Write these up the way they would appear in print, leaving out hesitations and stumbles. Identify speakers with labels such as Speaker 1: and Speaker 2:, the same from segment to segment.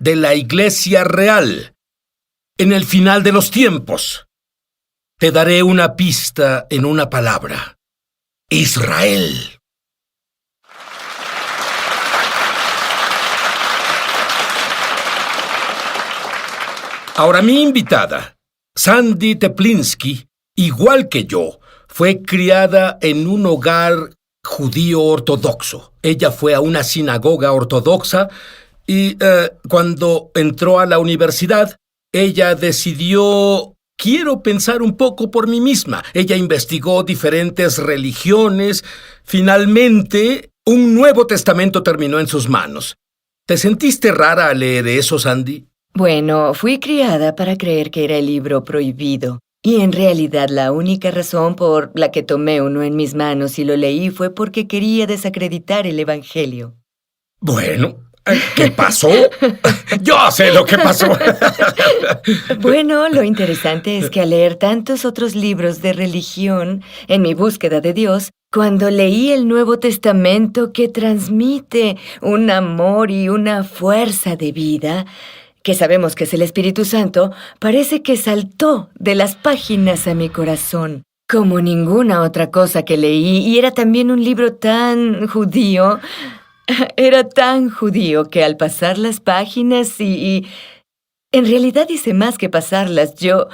Speaker 1: de la Iglesia real en el final de los tiempos. Te daré una pista en una palabra: Israel. Ahora, mi invitada, Sandy Teplinsky, igual que yo, fue criada en un hogar judío ortodoxo. Ella fue a una sinagoga ortodoxa y cuando entró a la universidad, ella decidió: quiero pensar un poco por mí misma. Ella investigó diferentes religiones. Finalmente, un Nuevo Testamento terminó en sus manos. ¿Te sentiste rara al leer eso, Sandy?
Speaker 2: Bueno, fui criada para creer que era el libro prohibido. Y en realidad la única razón por la que tomé uno en mis manos y lo leí fue porque quería desacreditar el Evangelio.
Speaker 1: Bueno, ¿qué pasó? Yo sé lo que pasó.
Speaker 2: Bueno, lo interesante es que al leer tantos otros libros de religión en mi búsqueda de Dios, cuando leí el Nuevo Testamento que transmite un amor y una fuerza de vida, que sabemos que es el Espíritu Santo, parece que saltó de las páginas a mi corazón, como ninguna otra cosa que leí, y era también un libro tan judío. Era tan judío que al pasar las páginas y en realidad hice más que pasarlas, yo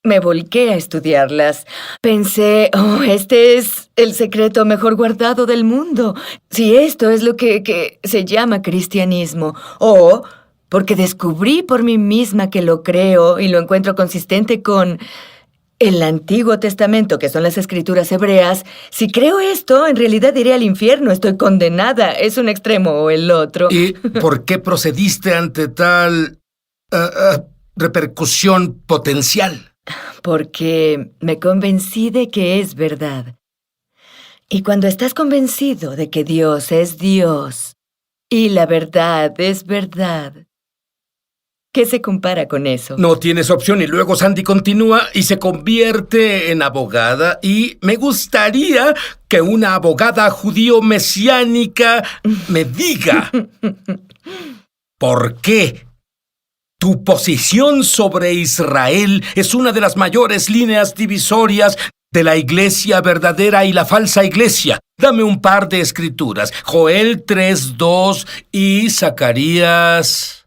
Speaker 2: me volqué a estudiarlas. Pensé, este es el secreto mejor guardado del mundo. Si esto es lo que se llama cristianismo, porque descubrí por mí misma que lo creo y lo encuentro consistente con el Antiguo Testamento, que son las escrituras hebreas. Si creo esto, en realidad iré al infierno. Estoy condenada. Es un extremo o el otro.
Speaker 1: ¿Y por qué procediste ante tal repercusión potencial?
Speaker 2: Porque me convencí de que es verdad. Y cuando estás convencido de que Dios es Dios y la verdad es verdad, ¿qué se compara con eso?
Speaker 1: No tienes opción. Y luego Sandy continúa y se convierte en abogada. Y me gustaría que una abogada judío mesiánica me diga por qué tu posición sobre Israel es una de las mayores líneas divisorias de la iglesia verdadera y la falsa iglesia. Dame un par de escrituras: Joel 3:2 y Zacarías.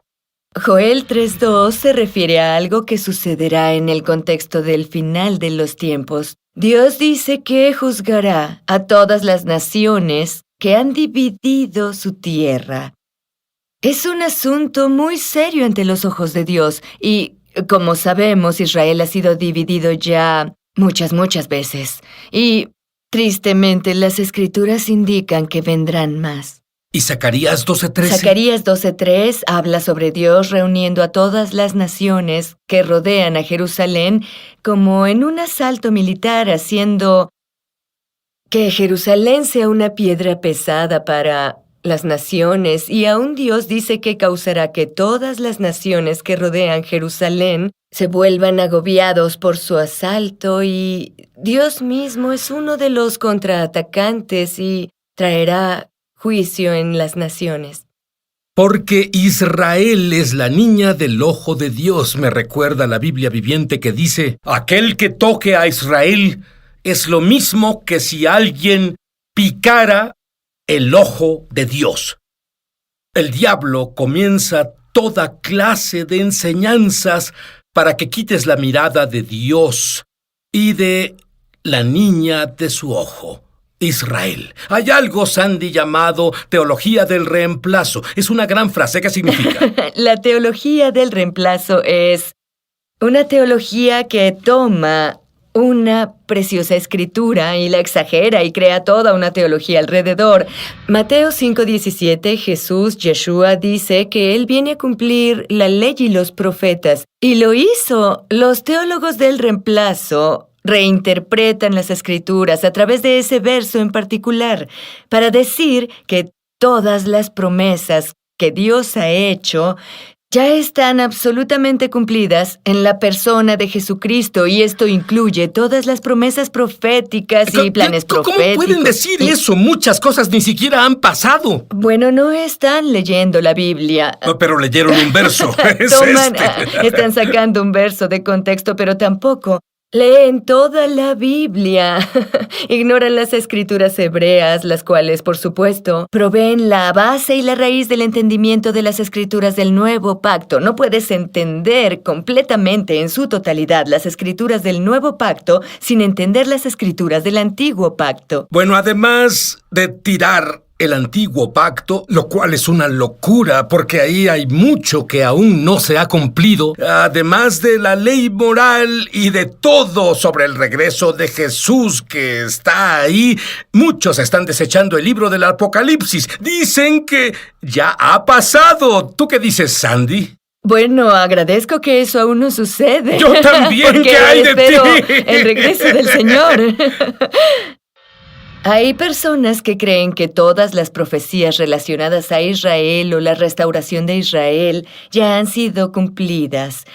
Speaker 2: Joel 3:2 se refiere a algo que sucederá en el contexto del final de los tiempos. Dios dice que juzgará a todas las naciones que han dividido su tierra. Es un asunto muy serio ante los ojos de Dios y, como sabemos, Israel ha sido dividido ya muchas veces. Y, tristemente, las escrituras indican que vendrán más.
Speaker 1: ¿Y Zacarías 12:13?
Speaker 2: Zacarías 12:3 habla sobre Dios reuniendo a todas las naciones que rodean a Jerusalén como en un asalto militar, haciendo que Jerusalén sea una piedra pesada para las naciones, y aún Dios dice que causará que todas las naciones que rodean Jerusalén se vuelvan agobiados por su asalto, y Dios mismo es uno de los contraatacantes y traerá juicio en las naciones.
Speaker 1: Porque Israel es la niña del ojo de Dios, me recuerda la Biblia viviente que dice: aquel que toque a Israel es lo mismo que si alguien picara el ojo de Dios. El diablo comienza toda clase de enseñanzas para que quites la mirada de Dios y de la niña de su ojo, Israel. Hay algo, Sandy, llamado teología del reemplazo. Es una gran frase. ¿Qué significa?
Speaker 2: La teología del reemplazo es una teología que toma una preciosa escritura y la exagera y crea toda una teología alrededor. Mateo 5:17, Yeshua dice que Él viene a cumplir la ley y los profetas. Y lo hizo. Los teólogos del reemplazo reinterpretan las escrituras a través de ese verso en particular para decir que todas las promesas que Dios ha hecho ya están absolutamente cumplidas en la persona de Jesucristo, y esto incluye todas las promesas proféticas y planes proféticos.
Speaker 1: ¿Cómo pueden decir eso? Muchas cosas ni siquiera han pasado.
Speaker 2: Bueno, no están leyendo la Biblia.
Speaker 1: Pero leyeron un verso.
Speaker 2: Están sacando un verso de contexto, pero tampoco leen toda la Biblia. Ignoran las escrituras hebreas, las cuales, por supuesto, proveen la base y la raíz del entendimiento de las escrituras del Nuevo Pacto. No puedes entender completamente en su totalidad las escrituras del Nuevo Pacto sin entender las escrituras del Antiguo Pacto.
Speaker 1: Bueno, además de tirar el Antiguo Pacto, lo cual es una locura porque ahí hay mucho que aún no se ha cumplido, además de la ley moral y de todo sobre el regreso de Jesús que está ahí. Muchos están desechando el libro del Apocalipsis. Dicen que ya ha pasado. ¿Tú qué dices, Sandy?
Speaker 2: Bueno, agradezco que eso aún no sucede.
Speaker 1: Yo también, ¿qué hay de ti?
Speaker 2: El regreso del Señor. Hay personas que creen que todas las profecías relacionadas a Israel o la restauración de Israel ya han sido cumplidas.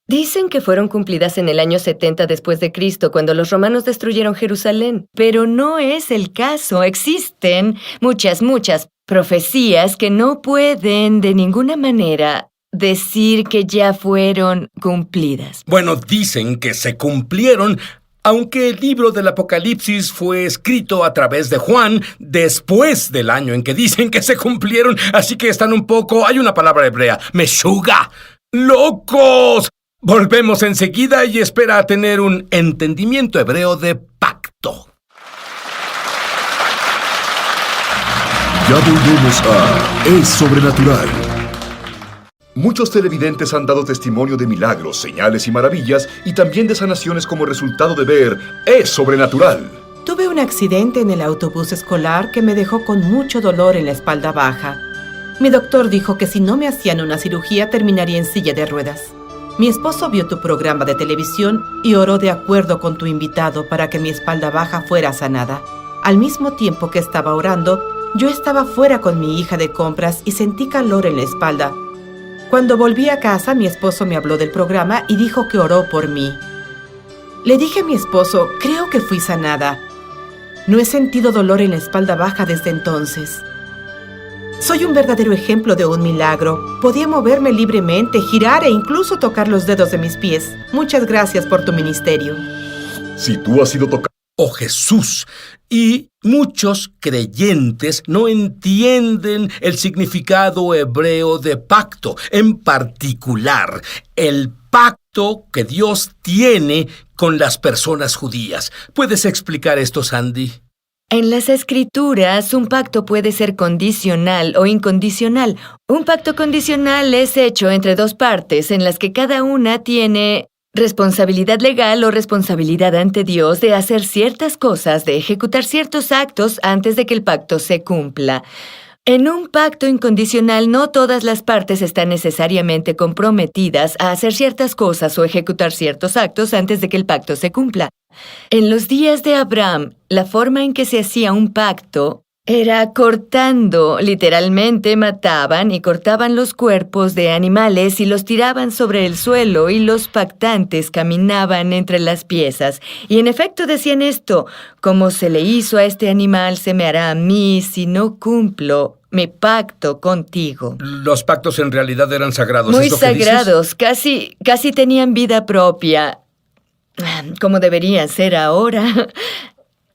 Speaker 2: Dicen que fueron cumplidas en el año 70 después de Cristo, cuando los romanos destruyeron Jerusalén. Pero no es el caso. Existen muchas profecías que no pueden de ninguna manera decir que ya fueron cumplidas.
Speaker 1: Bueno, dicen que se cumplieron, aunque el libro del Apocalipsis fue escrito a través de Juan después del año en que dicen que se cumplieron, así que están un poco, hay una palabra hebrea, meshuga, locos. Volvemos enseguida y espera a tener un entendimiento hebreo de pacto.
Speaker 3: Ya volvemos a Es Sobrenatural. Muchos televidentes han dado testimonio de milagros, señales y maravillas, y también de sanaciones como resultado de ver Es Sobrenatural.
Speaker 4: Tuve un accidente en el autobús escolar que me dejó con mucho dolor en la espalda baja. Mi doctor dijo que si no me hacían una cirugía terminaría en silla de ruedas. Mi esposo vio tu programa de televisión y oró de acuerdo con tu invitado para que mi espalda baja fuera sanada. Al mismo tiempo que estaba orando, yo estaba fuera con mi hija de compras y sentí calor en la espalda. Cuando volví a casa, mi esposo me habló del programa y dijo que oró por mí. Le dije a mi esposo, creo que fui sanada. No he sentido dolor en la espalda baja desde entonces. Soy un verdadero ejemplo de un milagro. Podía moverme libremente, girar e incluso tocar los dedos de mis pies. Muchas gracias por tu ministerio.
Speaker 3: Si tú has sido tocado,
Speaker 1: oh Jesús, y muchos creyentes no entienden el significado hebreo de pacto, en particular el pacto que Dios tiene con las personas judías. ¿Puedes explicar esto, Sandy?
Speaker 2: En las Escrituras, un pacto puede ser condicional o incondicional. Un pacto condicional es hecho entre dos partes en las que cada una tiene responsabilidad legal o responsabilidad ante Dios de hacer ciertas cosas, de ejecutar ciertos actos antes de que el pacto se cumpla. En un pacto incondicional, no todas las partes están necesariamente comprometidas a hacer ciertas cosas o ejecutar ciertos actos antes de que el pacto se cumpla. En los días de Abraham, la forma en que se hacía un pacto era cortando. Literalmente mataban y cortaban los cuerpos de animales y los tiraban sobre el suelo, y los pactantes caminaban entre las piezas. Y en efecto decían esto: como se le hizo a este animal, se me hará a mí si no cumplo mi pacto contigo.
Speaker 1: Los pactos en realidad eran sagrados.
Speaker 2: Muy sagrados, casi tenían vida propia, como deberían ser ahora.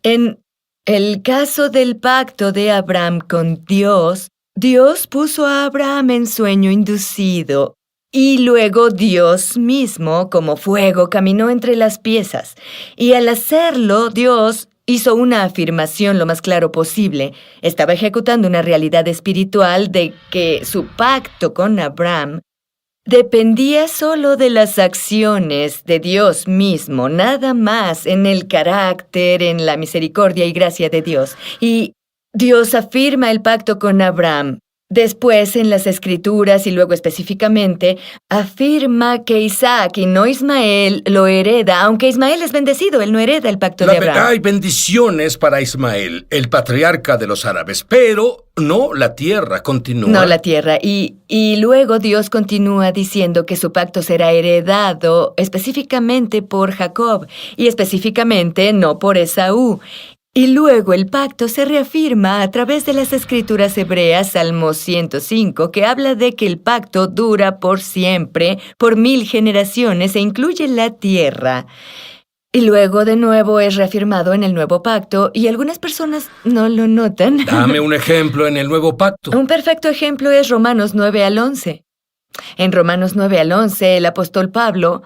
Speaker 2: En el caso del pacto de Abraham con Dios, Dios puso a Abraham en sueño inducido, y luego Dios mismo, como fuego, caminó entre las piezas. Y al hacerlo, Dios hizo una afirmación lo más claro posible. Estaba ejecutando una realidad espiritual de que su pacto con Abraham dependía solo de las acciones de Dios mismo, nada más, en el carácter, en la misericordia y gracia de Dios. Y Dios afirma el pacto con Abraham. Después, en las Escrituras y luego específicamente, afirma que Isaac y no Ismael lo hereda, aunque Ismael es bendecido, él no hereda el pacto de Abraham.
Speaker 1: Hay bendiciones para Ismael, el patriarca de los árabes, pero no la tierra, continúa.
Speaker 2: No la tierra. Y luego Dios continúa diciendo que su pacto será heredado específicamente por Jacob y específicamente no por Esaú. Y luego el pacto se reafirma a través de las escrituras hebreas, Salmo 105, que habla de que el pacto dura por siempre, por 1000 generaciones e incluye la tierra. Y luego de nuevo es reafirmado en el nuevo pacto y algunas personas no lo notan.
Speaker 1: Dame un ejemplo en el nuevo pacto.
Speaker 2: Un perfecto ejemplo es Romanos 9 al 11. En Romanos 9 al 11, el apóstol Pablo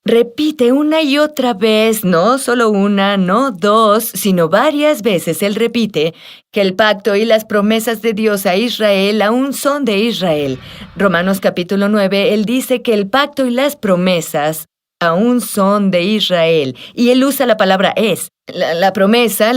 Speaker 2: repite una y otra vez, no solo una, no dos, sino varias veces él repite que el pacto y las promesas de Dios a Israel aún son de Israel. Romanos capítulo 9, él dice que el pacto y las promesas aún son de Israel. Y él usa la palabra es. La promesa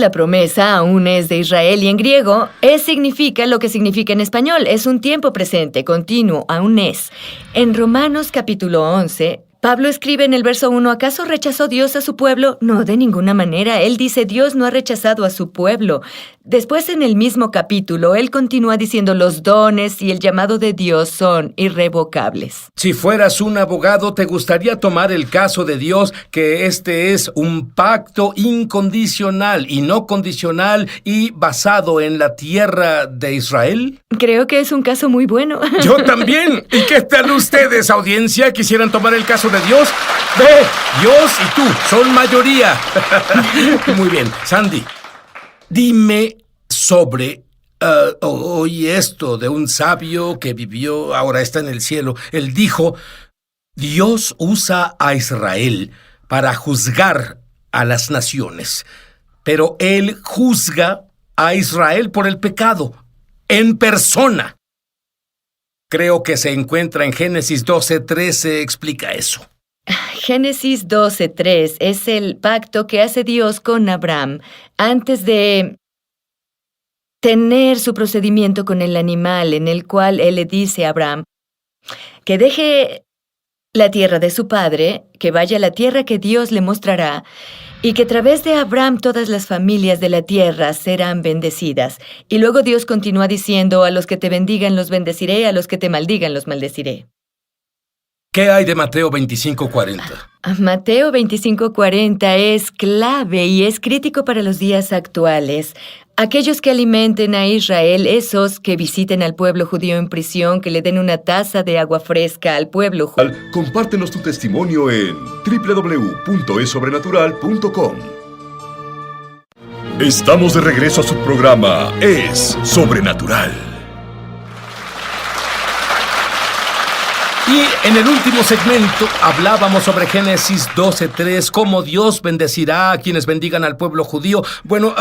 Speaker 2: aún es de Israel. Y en griego, es significa lo que significa en español. Es un tiempo presente, continuo, aún es. En Romanos capítulo 11, Pablo escribe en el verso 1, ¿acaso rechazó Dios a su pueblo? No, de ninguna manera. Él dice, Dios no ha rechazado a su pueblo. Después, en el mismo capítulo, él continúa diciendo, los dones y el llamado de Dios son irrevocables.
Speaker 1: Si fueras un abogado, ¿te gustaría tomar el caso de Dios que este es un pacto incondicional y no condicional y basado en la tierra de Israel?
Speaker 2: Creo que es un caso muy bueno.
Speaker 1: Yo también. ¿Y qué tal ustedes, audiencia? ¿Quisieran tomar el caso de Dios? Ve, Dios y tú son mayoría. Muy bien, Sandy. Dime sobre, oí esto de un sabio que vivió, ahora está en el cielo. Él dijo, Dios usa a Israel para juzgar a las naciones, pero Él juzga a Israel por el pecado, en persona. Creo que se encuentra en Génesis 12:13, explica eso.
Speaker 2: Génesis 12:3 es el pacto que hace Dios con Abraham antes de tener su procedimiento con el animal, en el cual él le dice a Abraham que deje la tierra de su padre, que vaya a la tierra que Dios le mostrará, y que a través de Abraham todas las familias de la tierra serán bendecidas. Y luego Dios continúa diciendo, a los que te bendigan los bendeciré, a los que te maldigan los maldeciré.
Speaker 1: ¿Qué hay de Mateo 25:40?
Speaker 2: Mateo 25:40 es clave y es crítico para los días actuales. Aquellos que alimenten a Israel, esos que visiten al pueblo judío en prisión, que le den una taza de agua fresca al pueblo judío.
Speaker 3: Compártenos tu testimonio en www.esobrenatural.com. Estamos de regreso a su programa Es Sobrenatural.
Speaker 1: Y en el último segmento hablábamos sobre Génesis 12:3, cómo Dios bendecirá a quienes bendigan al pueblo judío. Bueno,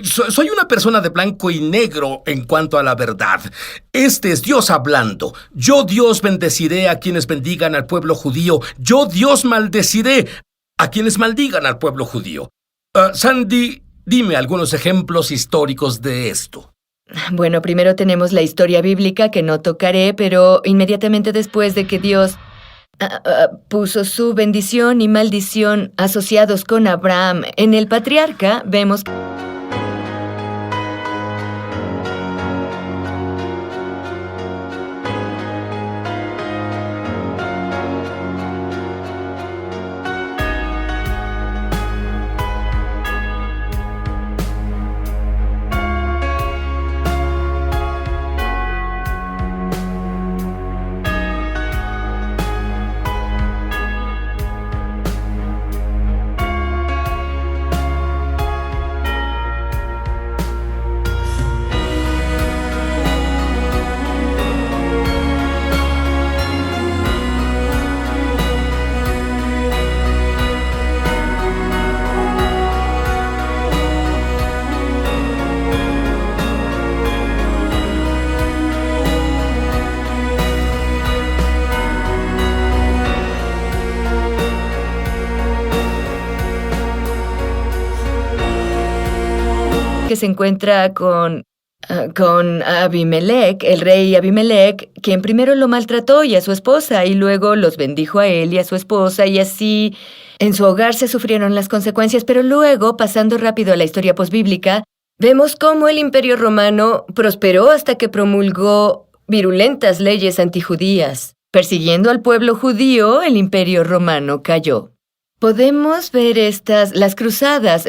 Speaker 1: soy una persona de blanco y negro en cuanto a la verdad. Este es Dios hablando. Yo, Dios, bendeciré a quienes bendigan al pueblo judío. Yo, Dios, maldeciré a quienes maldigan al pueblo judío. Sandy, dime algunos ejemplos históricos de esto.
Speaker 2: Bueno, primero tenemos la historia bíblica que no tocaré, pero inmediatamente después de que Dios puso su bendición y maldición asociados con Abraham en el patriarca, vemos que se encuentra con con Abimelech, el rey Abimelech, quien primero lo maltrató y a su esposa, y luego los bendijo a él y a su esposa, y así en su hogar se sufrieron las consecuencias. Pero luego, pasando rápido a la historia posbíblica, vemos cómo el Imperio Romano prosperó hasta que promulgó virulentas leyes antijudías. Persiguiendo al pueblo judío, el Imperio Romano cayó. Podemos ver las cruzadas,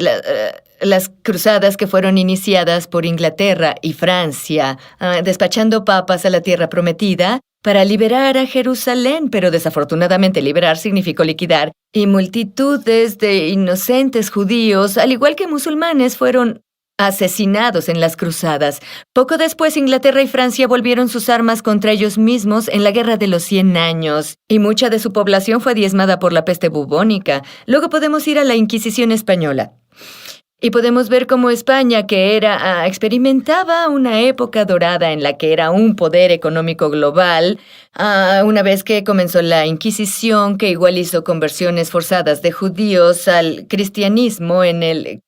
Speaker 2: las cruzadas que fueron iniciadas por Inglaterra y Francia, despachando papas a la tierra prometida para liberar a Jerusalén, pero desafortunadamente liberar significó liquidar, y multitudes de inocentes judíos, al igual que musulmanes, fueron asesinados en las cruzadas. Poco después, Inglaterra y Francia volvieron sus armas contra ellos mismos en la Guerra de los 100 años, y mucha de su población fue diezmada por la peste bubónica. Luego podemos ir a la Inquisición española. Y podemos ver cómo España, que experimentaba una época dorada en la que era un poder económico global, una vez que comenzó la Inquisición, que igual hizo conversiones forzadas de judíos al cristianismo,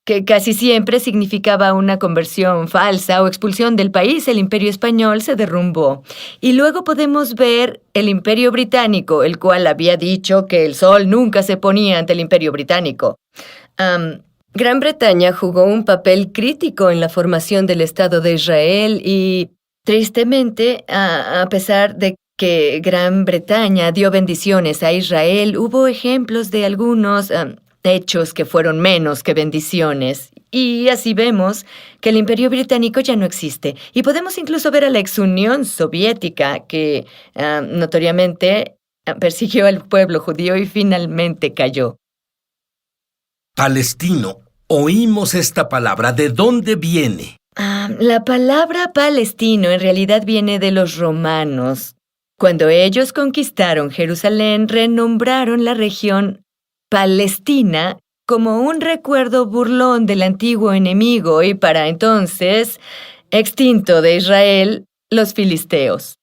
Speaker 2: que casi siempre significaba una conversión falsa o expulsión del país, el Imperio Español se derrumbó. Y luego podemos ver el Imperio Británico, el cual había dicho que el sol nunca se ponía ante el Imperio Británico. Gran Bretaña jugó un papel crítico en la formación del Estado de Israel y, tristemente, a pesar de que Gran Bretaña dio bendiciones a Israel, hubo ejemplos de algunos hechos que fueron menos que bendiciones. Y así vemos que el Imperio Británico ya no existe. Y podemos incluso ver a la ex Unión Soviética, que notoriamente persiguió al pueblo judío y finalmente cayó.
Speaker 1: Palestino. Oímos esta palabra. ¿De dónde viene?
Speaker 2: La palabra palestino en realidad viene de los romanos. Cuando ellos conquistaron Jerusalén, renombraron la región Palestina como un recuerdo burlón del antiguo enemigo y para entonces extinto de Israel, los filisteos.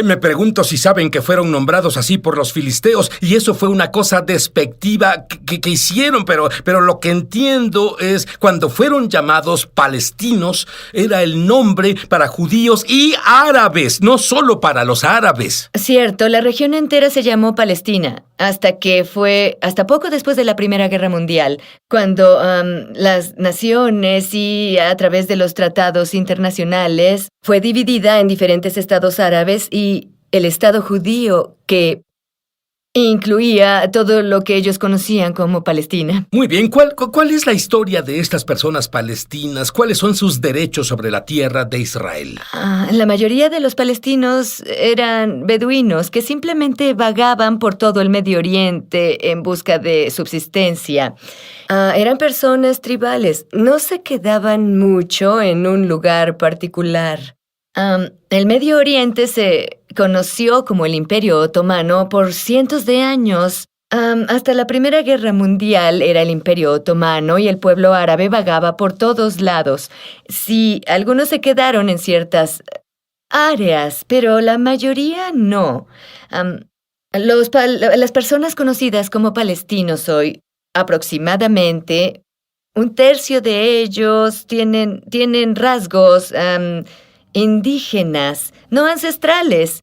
Speaker 1: Me pregunto si saben que fueron nombrados así por los filisteos y eso fue una cosa despectiva que hicieron, pero lo que entiendo es cuando fueron llamados palestinos era el nombre para judíos y árabes, no solo para los árabes.
Speaker 2: Cierto, la región entera se llamó Palestina hasta poco después de la Primera Guerra Mundial, cuando las naciones y a través de los tratados internacionales fue dividida en diferentes estados árabes y el estado judío que incluía todo lo que ellos conocían como Palestina.
Speaker 1: Muy bien, ¿cuál es la historia de estas personas palestinas? ¿Cuáles son sus derechos sobre la tierra de Israel?
Speaker 2: La mayoría de los palestinos eran beduinos que simplemente vagaban por todo el Medio Oriente en busca de subsistencia. Eran personas tribales, no se quedaban mucho en un lugar particular. El Medio Oriente se conoció como el Imperio Otomano por cientos de años. Hasta la Primera Guerra Mundial era el Imperio Otomano y el pueblo árabe vagaba por todos lados. Sí, algunos se quedaron en ciertas áreas, pero la mayoría no. Las personas conocidas como palestinos hoy, aproximadamente un tercio de ellos tienen rasgos indígenas, no ancestrales.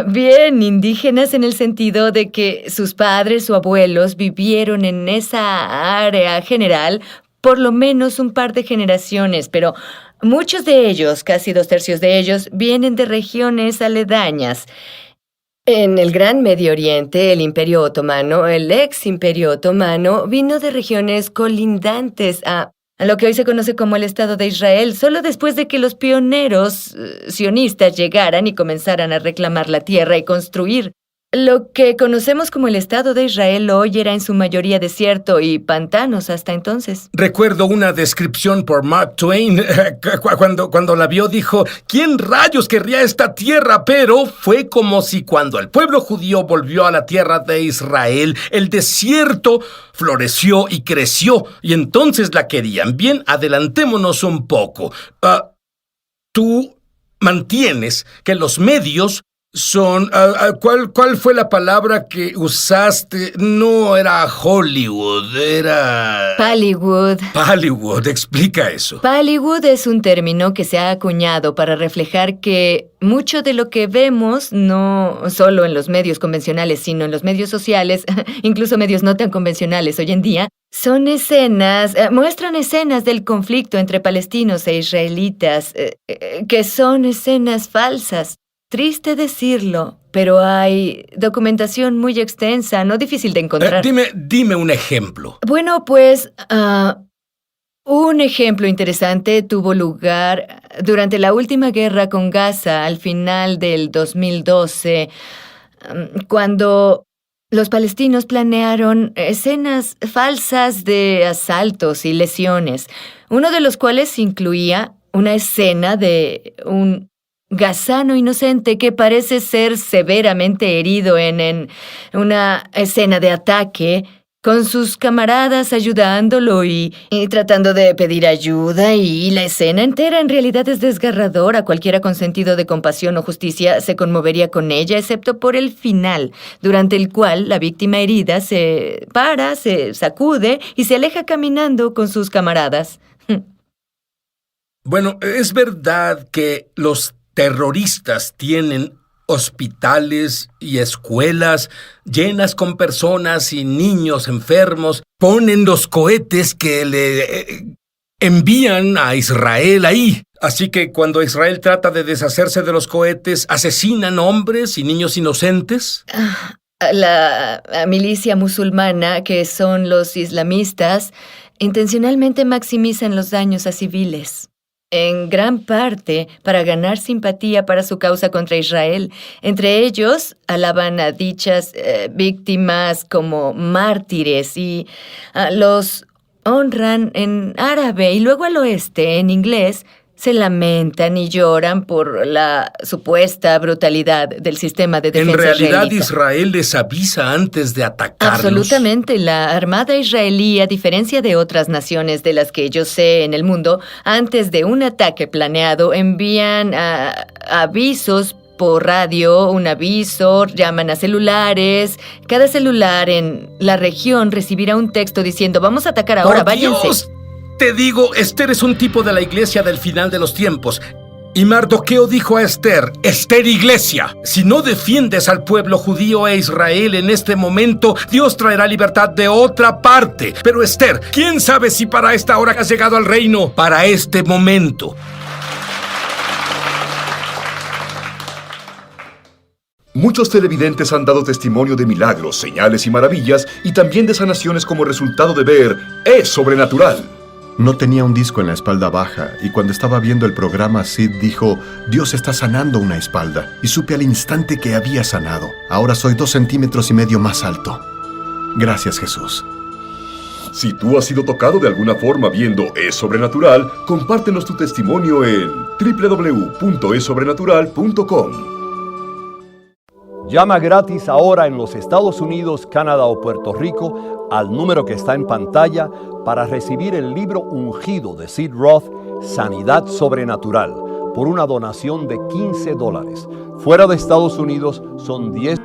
Speaker 2: Bien, indígenas en el sentido de que sus padres o abuelos vivieron en esa área general por lo menos un par de generaciones, pero muchos de ellos, casi 2/3 de ellos, vienen de regiones aledañas. En el Gran Medio Oriente, el Imperio Otomano, el ex Imperio Otomano, vino de regiones colindantes a lo que hoy se conoce como el Estado de Israel, solo después de que los pioneros sionistas llegaran y comenzaran a reclamar la tierra y construir. Lo que conocemos como el Estado de Israel hoy era en su mayoría desierto y pantanos hasta entonces.
Speaker 1: Recuerdo una descripción por Mark Twain. Cuando la vio dijo, ¿quién rayos querría esta tierra? Pero fue como si cuando el pueblo judío volvió a la tierra de Israel, el desierto floreció y creció y entonces la querían. Bien, adelantémonos un poco. Tú mantienes que los medios Son... ¿Cuál fue la palabra que usaste? No era Hollywood, era...
Speaker 2: Pallywood.
Speaker 1: Pallywood, explica eso.
Speaker 2: Pallywood es un término que se ha acuñado para reflejar que mucho de lo que vemos, no solo en los medios convencionales, sino en los medios sociales, incluso medios no tan convencionales hoy en día, son escenas, muestran escenas del conflicto entre palestinos e israelitas, que son escenas falsas. Triste decirlo, pero hay documentación muy extensa, no difícil de encontrar.
Speaker 1: Dime un ejemplo.
Speaker 2: Bueno, pues, un ejemplo interesante tuvo lugar durante la última guerra con Gaza, al final del 2012, cuando los palestinos planearon escenas falsas de asaltos y lesiones, uno de los cuales incluía una escena de un gazano inocente que parece ser severamente herido en una escena de ataque, con sus camaradas ayudándolo y tratando de pedir ayuda, y la escena entera en realidad es desgarradora. Cualquiera con sentido de compasión o justicia se conmovería con ella, excepto por el final, durante el cual la víctima herida se para, se sacude y se aleja caminando con sus camaradas.
Speaker 1: Bueno, es verdad que los terroristas tienen hospitales y escuelas llenas con personas y niños enfermos. Ponen los cohetes que le envían a Israel ahí. Así que cuando Israel trata de deshacerse de los cohetes, asesinan hombres y niños inocentes.
Speaker 2: La milicia musulmana, que son los islamistas, intencionalmente maximizan los daños a civiles, en gran parte para ganar simpatía para su causa contra Israel. Entre ellos, alaban a dichas víctimas como mártires y los honran en árabe, y luego al oeste, en inglés, se lamentan y lloran por la supuesta brutalidad del sistema de defensa israelita.
Speaker 1: En realidad, Israel les avisa antes de atacarlos.
Speaker 2: Absolutamente. La armada israelí, a diferencia de otras naciones de las que yo sé en el mundo, antes de un ataque planeado, envían avisos por radio, un aviso, llaman a celulares. Cada celular en la región recibirá un texto diciendo: vamos a atacar ahora, váyanse.
Speaker 1: Dios, te digo, Esther es un tipo de la iglesia del final de los tiempos. Y Mardoqueo dijo a Esther: Esther, iglesia, si no defiendes al pueblo judío e Israel en este momento, Dios traerá libertad de otra parte. Pero Esther, ¿quién sabe si para esta hora has llegado al reino? Para este momento.
Speaker 3: Muchos televidentes han dado testimonio de milagros, señales y maravillas, y también de sanaciones como resultado de ver Es Sobrenatural.
Speaker 5: No tenía un disco en la espalda baja, y cuando estaba viendo el programa, Sid dijo: Dios está sanando una espalda, y supe al instante que había sanado. Ahora soy 2,5 centímetros más alto. Gracias, Jesús.
Speaker 3: Si tú has sido tocado de alguna forma viendo Es Sobrenatural, compártenos tu testimonio en www.esobrenatural.com.
Speaker 6: Llama gratis ahora en los Estados Unidos, Canadá o Puerto Rico al número que está en pantalla para recibir el libro ungido de Sid Roth, Sanidad Sobrenatural, por una donación de $15. Fuera de Estados Unidos son 10.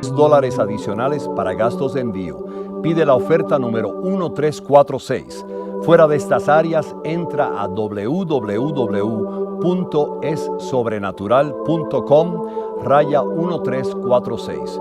Speaker 6: $10 adicionales para gastos de envío. Pide la oferta número 1346. Fuera de estas áreas, entra a www.essobrenatural.com, 1346.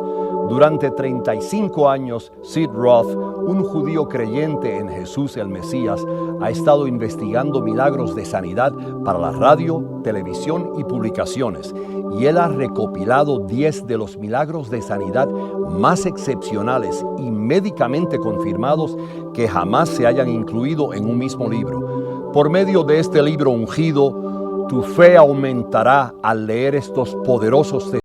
Speaker 6: Durante 35 años, Sid Roth, un judío creyente en Jesús el Mesías, ha estado investigando milagros de sanidad para la radio, televisión y publicaciones, y él ha recopilado 10 de los milagros de sanidad más excepcionales y médicamente confirmados que jamás se hayan incluido en un mismo libro. Por medio de este libro ungido, tu fe aumentará al leer estos poderosos testimonios